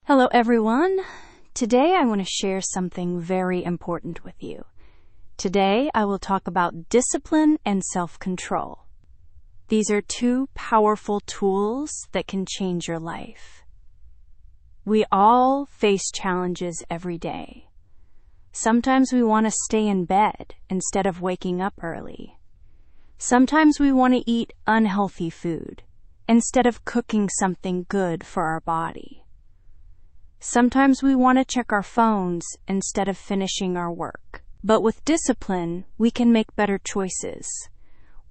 Hello everyone. Today I want to share something very important with you. Today I will talk about discipline and self-control. These are two powerful tools that can change your life. We all face challenges every day. Sometimes we want to stay in bed instead of waking up early. Sometimes we want to eat unhealthy food instead of cooking something good for our body. Sometimes we want to check our phones instead of finishing our work. But with discipline, we can make better choices.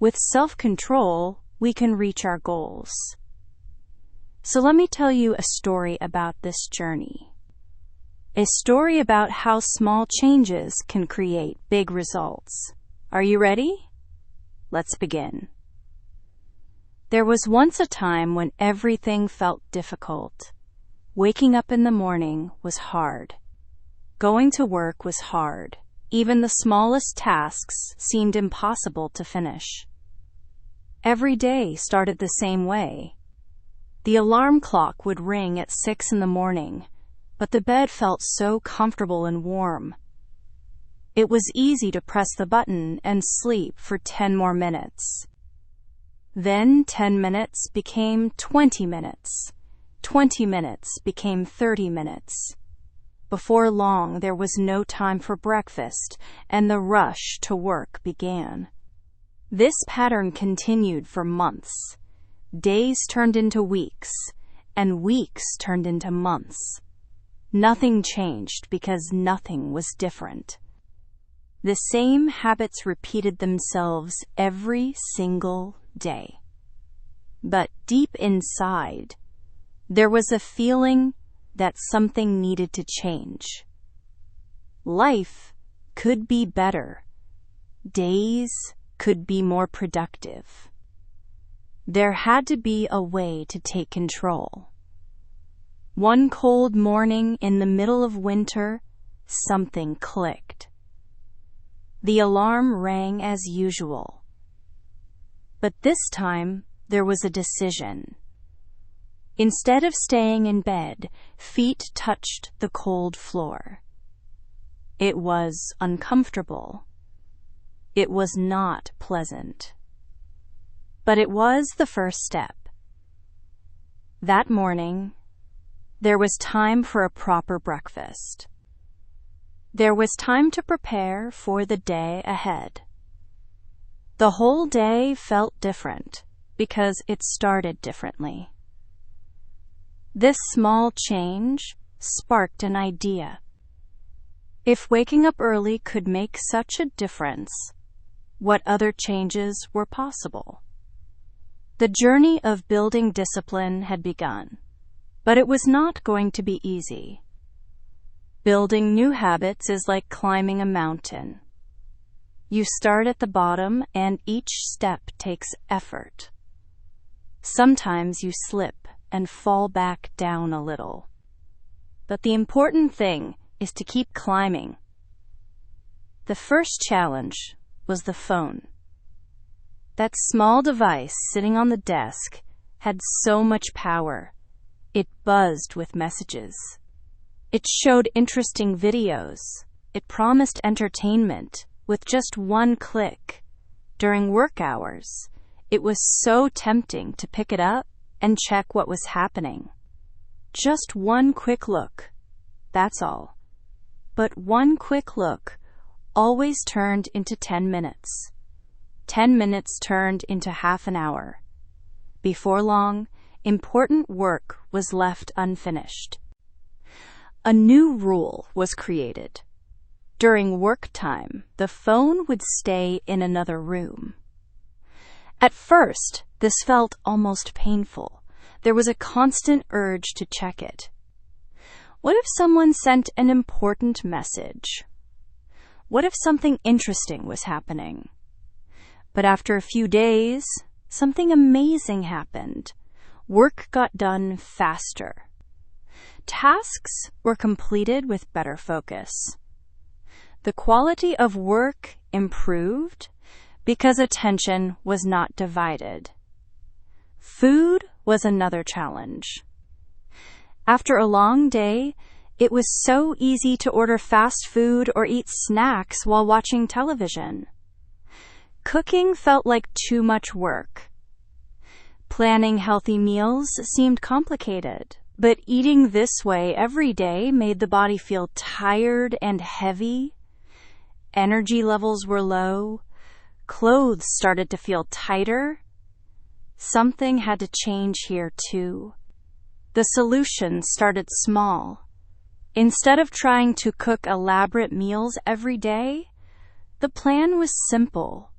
With self-control, we can reach our goals. So let me tell you a story about this journey. A story about how small changes can create big results. Are you ready? Let's begin. There was once a time when everything felt difficult. Waking up in the morning was hard. Going to work was hard. Even the smallest tasks seemed impossible to finish. Every day started the same way. The alarm clock would ring at 6 in the morning, but the bed felt so comfortable and warm. It was easy to press the button and sleep for 10 more minutes. Then 10 minutes became 20 minutes. 20 minutes became 30 minutes. Before long, there was no time for breakfast, and the rush to work began. This pattern continued for months. Days turned into weeks, and weeks turned into months. Nothing changed because nothing was different. The same habits repeated themselves every single day. But deep inside, there was a feeling that something needed to change. Life could be better. Days could be more productive. There had to be a way to take control. One cold morning in the middle of winter, something clicked. The alarm rang as usual. But this time, there was a decision. Instead of staying in bed, feet touched the cold floor. It was uncomfortable. It was not pleasant. But it was the first step. That morning, there was time for a proper breakfast. There was time to prepare for the day ahead. The whole day felt different because it started differently. This small change sparked an idea. If waking up early could make such a difference, what other changes were possible? The journey of building discipline had begun, but it was not going to be easy. Building new habits is like climbing a mountain. You start at the bottom, and each step takes effort. Sometimes you slip and fall back down a little. But the important thing is to keep climbing. The first challenge was the phone. That small device sitting on the desk had so much power. It buzzed with messages. It showed interesting videos. It promised entertainment with just one click. During work hours, it was so tempting to pick it up and check what was happening. Just one quick look, that's all. But one quick look always turned into 10 minutes. 10 minutes turned into half an hour. Before long, important work was left unfinished. A new rule was created. During work time, the phone would stay in another room. At first, this felt almost painful. There was a constant urge to check it. What if someone sent an important message? What if something interesting was happening? But after a few days, something amazing happened. Work got done faster. Tasks were completed with better focus. The quality of work improved because attention was not divided. Food was another challenge. After a long day, it was so easy to order fast food or eat snacks while watching television. Cooking felt like too much work. Planning healthy meals seemed complicated, but eating this way every day made the body feel tired and heavy. Energy levels were low. Clothes started to feel tighter. Something had to change here, too. The solution started small. Instead of trying to cook elaborate meals every day, the plan was simple.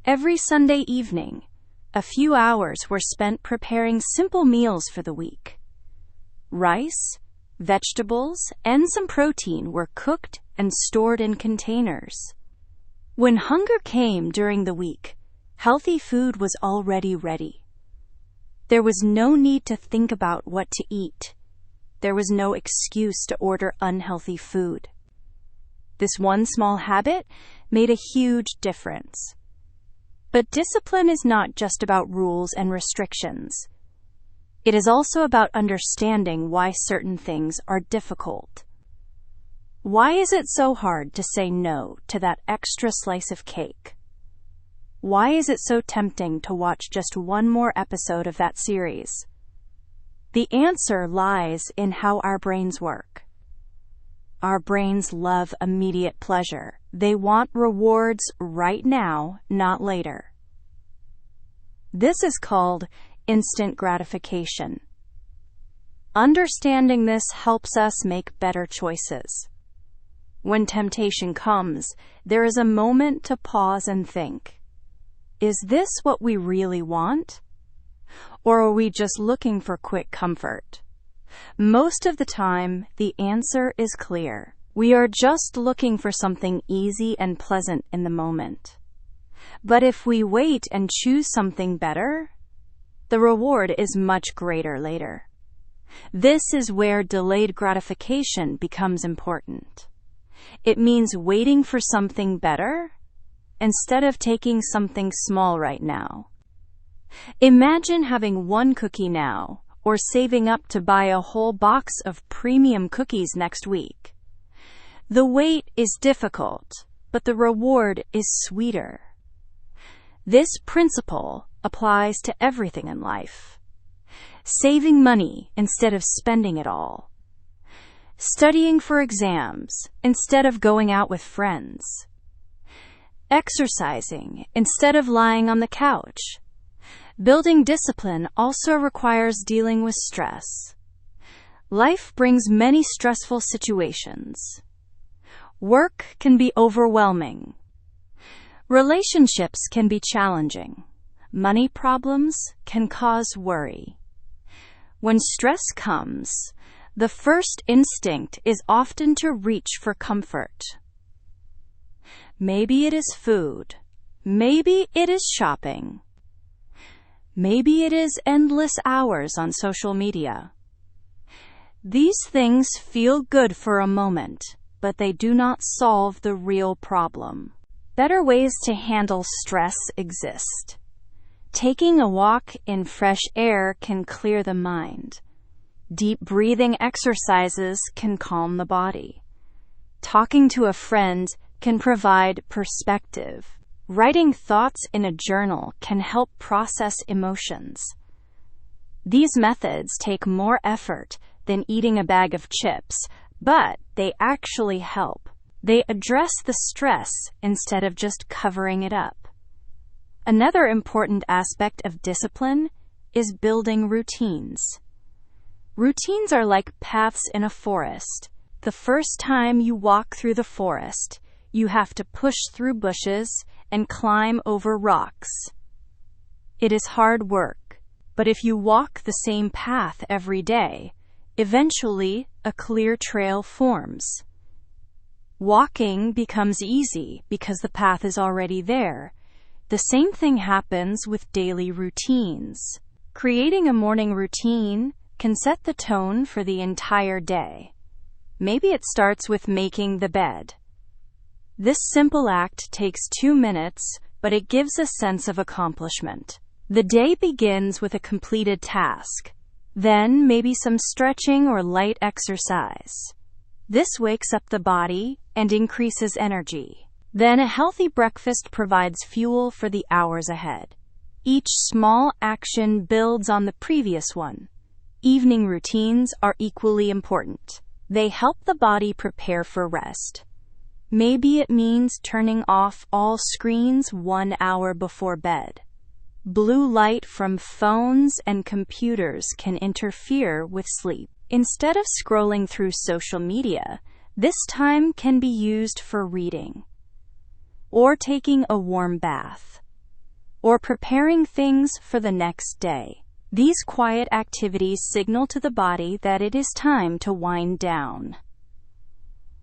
Every Sunday evening, a few hours were spent preparing simple meals for the week. Rice, vegetables, and some protein were cooked and stored in containers. When hunger came during the week, healthy food was already ready. There was no need to think about what to eat. There was no excuse to order unhealthy food. This one small habit made a huge difference. But discipline is not just about rules and restrictions. It is also about understanding why certain things are difficult. Why is it so hard to say no to that extra slice of cake? Why is it so tempting to watch just one more episode of that series? The answer lies in how our brains work. Our brains love immediate pleasure. They want rewards right now, not later. This is called instant gratification. Understanding this helps us make better choices. When temptation comes, there is a moment to pause and think, is this what we really want? Or are we just looking for quick comfort? Most of the time, the answer is clear. We are just looking for something easy and pleasant in the moment. But if we wait and choose something better, the reward is much greater later. This is where delayed gratification becomes important. It means waiting for something better instead of taking something small right now. Imagine having one cookie now, or saving up to buy a whole box of premium cookies next week. The wait is difficult, but the reward is sweeter. This principle applies to everything in life. Saving money instead of spending it all. Studying for exams instead of going out with friends. Exercising instead of lying on the couch. Building discipline also requires dealing with stress. Life brings many stressful situations. Work can be overwhelming. Relationships can be challenging. Money problems can cause worry. When stress comes, the first instinct is often to reach for comfort. Maybe it is food. Maybe it is shopping. Maybe it is endless hours on social media. These things feel good for a moment, but they do not solve the real problem. Better ways to handle stress exist. Taking a walk in fresh air can clear the mind. Deep breathing exercises can calm the body. Talking to a friend can provide perspective. Writing thoughts in a journal can help process emotions. These methods take more effort than eating a bag of chips, but they actually help. They address the stress instead of just covering it up. Another important aspect of discipline is building routines. Routines are like paths in a forest. The first time you walk through the forest, you have to push through bushes and climb over rocks. It is hard work, but if you walk the same path every day, eventually a clear trail forms. Walking becomes easy because the path is already there. The same thing happens with daily routines. Creating a morning routine can set the tone for the entire day. Maybe it starts with making the bed. This simple act takes 2 minutes, but it gives a sense of accomplishment. The day begins with a completed task. Then maybe some stretching or light exercise. This wakes up the body and increases energy. Then a healthy breakfast provides fuel for the hours ahead. Each small action builds on the previous one. Evening routines are equally important. They help the body prepare for rest. Maybe it means turning off all screens 1 hour before bed. Blue light from phones and computers can interfere with sleep. Instead of scrolling through social media, this time can be used for reading, or taking a warm bath, or preparing things for the next day. These quiet activities signal to the body that it is time to wind down.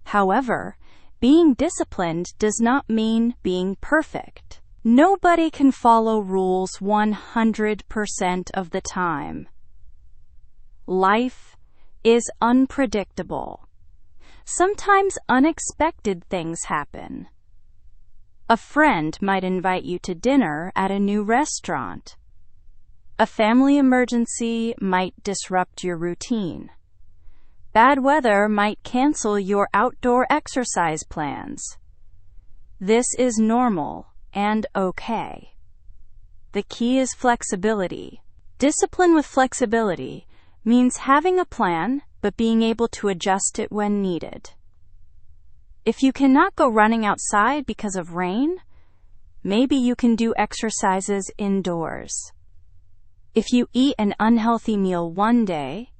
However, being disciplined does not mean being perfect. Nobody can follow rules 100% of the time. Life is unpredictable. Sometimes unexpected things happen. A friend might invite you to dinner at a new restaurant. A family emergency might disrupt your routine. Bad weather might cancel your outdoor exercise plans. This is normal and okay. The key is flexibility. Discipline with flexibility means having a plan, but being able to adjust it when needed. If you cannot go running outside because of rain, maybe you can do exercises indoors. If you eat an unhealthy meal one day,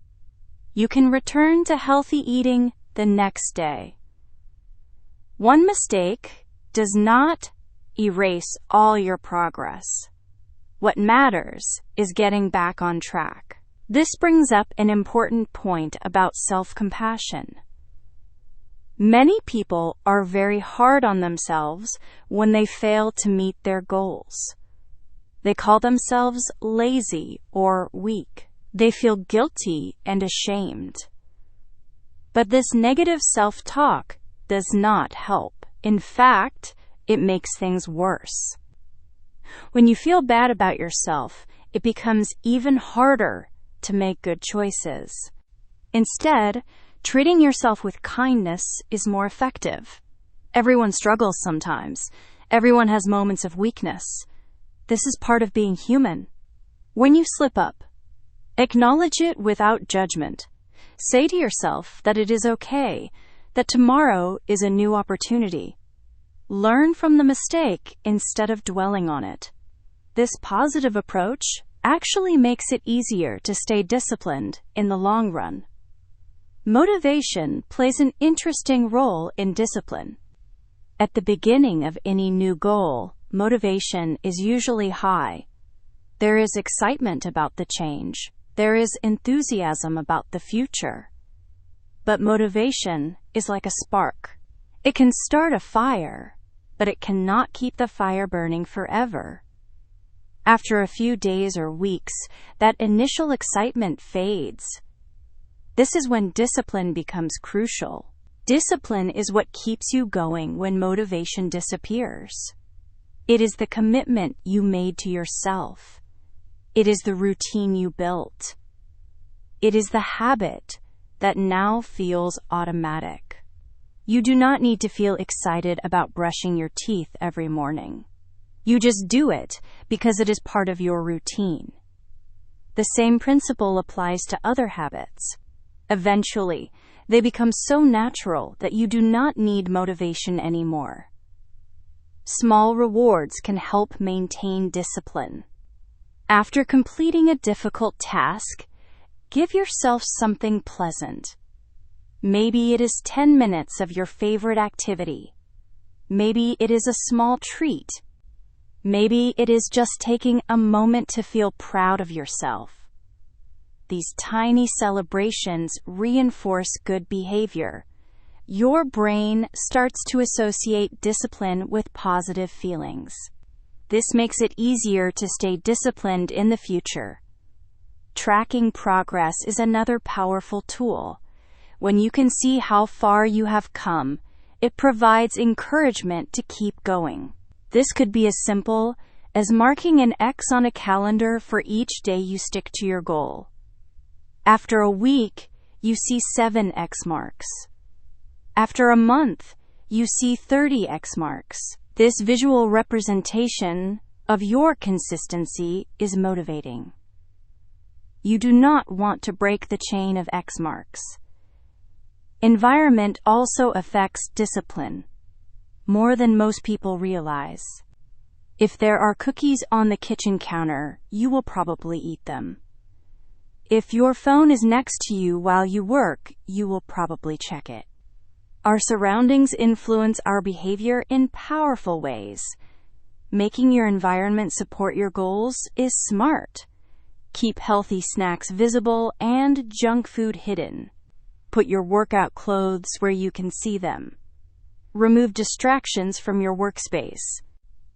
you can return to healthy eating the next day. One mistake does not erase all your progress. What matters is getting back on track. This brings up an important point about self-compassion. Many people are very hard on themselves when they fail to meet their goals. They call themselves lazy or weak. They feel guilty and ashamed. But this negative self-talk does not help. In fact, it makes things worse. When you feel bad about yourself, it becomes even harder to make good choices. Instead, treating yourself with kindness is more effective. Everyone struggles sometimes. Everyone has moments of weakness. This is part of being human. When you slip up, acknowledge it without judgment. Say to yourself that it is okay, that tomorrow is a new opportunity. Learn from the mistake instead of dwelling on it. This positive approach actually makes it easier to stay disciplined in the long run. Motivation plays an interesting role in discipline. At the beginning of any new goal, motivation is usually high. There is excitement about the change. There is enthusiasm about the future. But motivation is like a spark. It can start a fire, but it cannot keep the fire burning forever. After a few days or weeks, that initial excitement fades. This is when discipline becomes crucial. Discipline is what keeps you going when motivation disappears. It is the commitment you made to yourself. It is the routine you built. It is the habit that now feels automatic. You do not need to feel excited about brushing your teeth every morning. You just do it because it is part of your routine. The same principle applies to other habits. Eventually, they become so natural that you do not need motivation anymore. Small rewards can help maintain discipline. After completing a difficult task, give yourself something pleasant. Maybe it is 10 minutes of your favorite activity. Maybe it is a small treat. Maybe it is just taking a moment to feel proud of yourself. These tiny celebrations reinforce good behavior. Your brain starts to associate discipline with positive feelings. This makes it easier to stay disciplined in the future. Tracking progress is another powerful tool. When you can see how far you have come, it provides encouragement to keep going. This could be as simple as marking an X on a calendar for each day you stick to your goal. After a week, you see 7 X marks. After a month, you see 30 X marks. This visual representation of your consistency is motivating. You do not want to break the chain of X marks. Environment also affects discipline, more than most people realize. If there are cookies on the kitchen counter, you will probably eat them. If your phone is next to you while you work, you will probably check it. Our surroundings influence our behavior in powerful ways. Making your environment support your goals is smart. Keep healthy snacks visible and junk food hidden. Put your workout clothes where you can see them. Remove distractions from your workspace.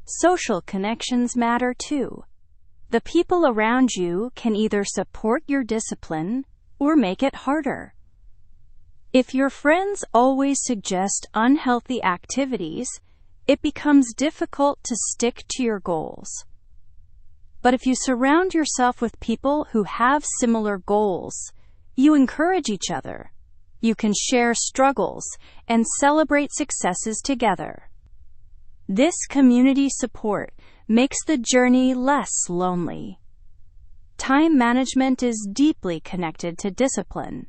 Social connections matter too. The people around you can either support your discipline or make it harder. If your friends always suggest unhealthy activities, it becomes difficult to stick to your goals. But if you surround yourself with people who have similar goals, you encourage each other. You can share struggles and celebrate successes together. This community support makes the journey less lonely. Time management is deeply connected to discipline.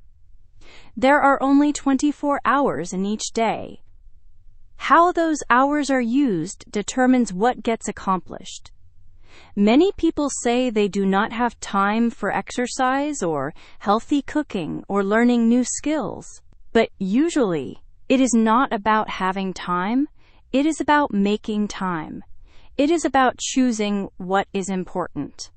There are only 24 hours in each day. How those hours are used determines what gets accomplished. Many people say they do not have time for exercise or healthy cooking or learning new skills. But usually, it is not about having time. It is about making time. It is about choosing what is important.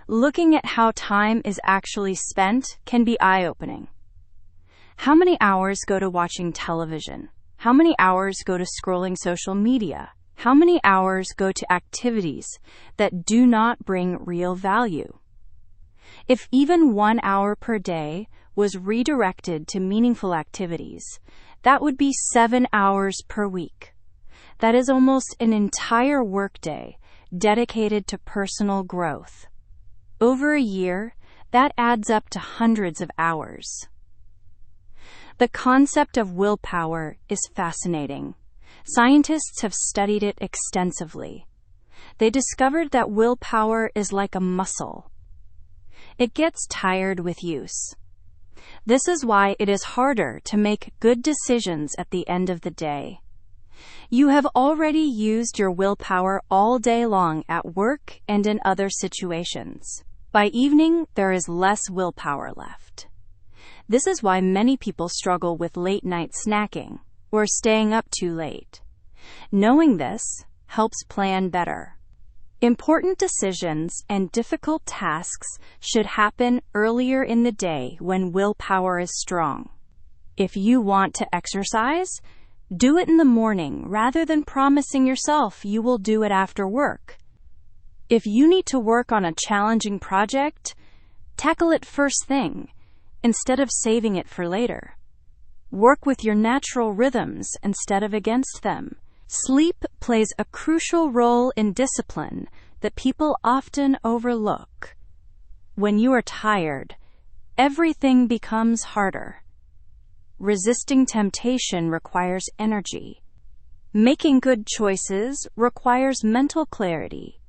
Looking at how time is actually spent can be eye-opening. How many hours go to watching television? How many hours go to scrolling social media? How many hours go to activities that do not bring real value? If even 1 hour per day was redirected to meaningful activities, that would be 7 hours per week. That is almost an entire workday dedicated to personal growth. Over a year, that adds up to hundreds of hours. The concept of willpower is fascinating. Scientists have studied it extensively. They discovered that willpower is like a muscle. It gets tired with use. This is why it is harder to make good decisions at the end of the day. You have already used your willpower all day long at work and in other situations. By evening, there is less willpower left. This is why many people struggle with late-night snacking or staying up too late. Knowing this helps plan better. Important decisions and difficult tasks should happen earlier in the day when willpower is strong. If you want to exercise, do it in the morning rather than promising yourself you will do it after work. If you need to work on a challenging project, tackle it first thing instead of saving it for later. Work with your natural rhythms instead of against them. Sleep plays a crucial role in discipline that people often overlook. When you are tired, everything becomes harder. Resisting temptation requires energy. Making good choices requires mental clarity.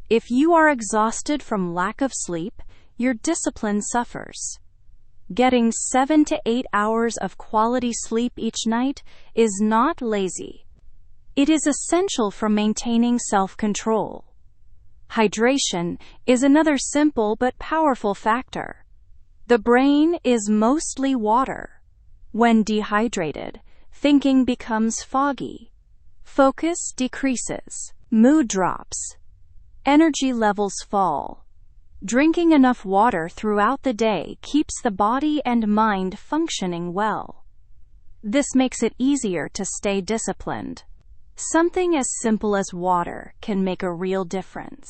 If you are exhausted from lack of sleep, your discipline suffers. Getting 7 to 8 hours of quality sleep each night is not lazy. It is essential for maintaining self-control. Hydration is another simple but powerful factor. The brain is mostly water. When dehydrated, thinking becomes foggy. Focus decreases. Mood drops. Energy levels fall. Drinking enough water throughout the day keeps the body and mind functioning well. This makes it easier to stay disciplined. Something as simple as water can make a real difference.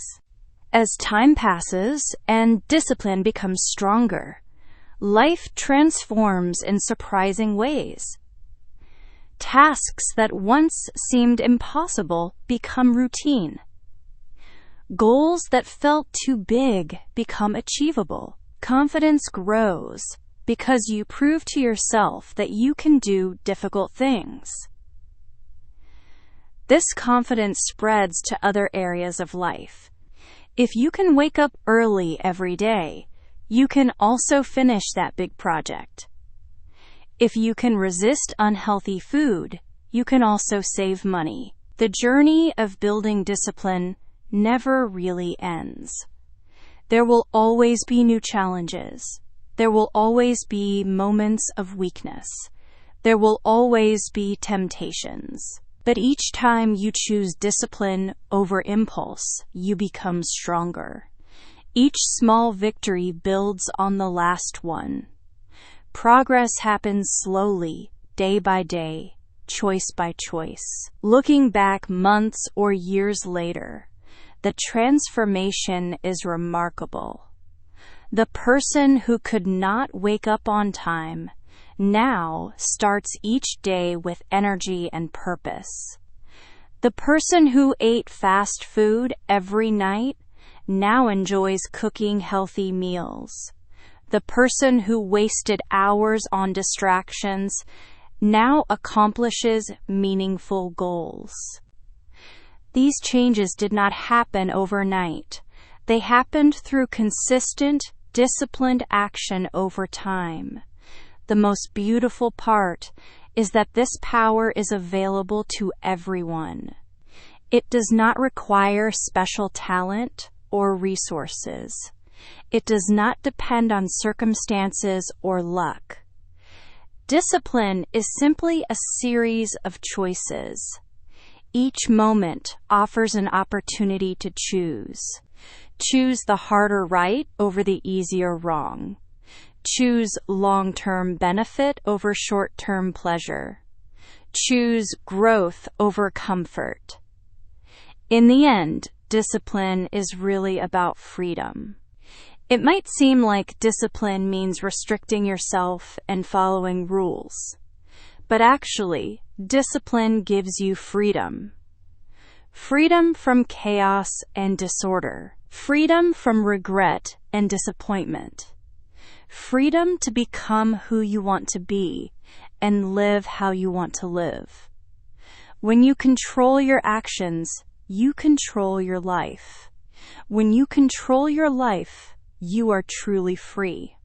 As time passes and discipline becomes stronger, life transforms in surprising ways. Tasks that once seemed impossible become routine. Goals that felt too big become achievable. Confidence grows because you prove to yourself that you can do difficult things. This confidence spreads to other areas of life. If you can wake up early every day, you can also finish that big project. If you can resist unhealthy food, you can also save money. The journey of building discipline never really ends. There will always be new challenges. There will always be moments of weakness. There will always be temptations. But each time you choose discipline over impulse, you become stronger. Each small victory builds on the last one. Progress happens slowly, day by day, choice by choice. Looking back months or years later, the transformation is remarkable. The person who could not wake up on time now starts each day with energy and purpose. The person who ate fast food every night now enjoys cooking healthy meals. The person who wasted hours on distractions now accomplishes meaningful goals. These changes did not happen overnight. They happened through consistent, disciplined action over time. The most beautiful part is that this power is available to everyone. It does not require special talent or resources. It does not depend on circumstances or luck. Discipline is simply a series of choices. Each moment offers an opportunity to choose. Choose the harder right over the easier wrong. Choose long-term benefit over short-term pleasure. Choose growth over comfort. In the end, discipline is really about freedom. It might seem like discipline means restricting yourself and following rules. But actually, discipline gives you freedom. Freedom from chaos and disorder. Freedom from regret and disappointment. Freedom to become who you want to be and live how you want to live. When you control your actions, you control your life. When you control your life, you are truly free.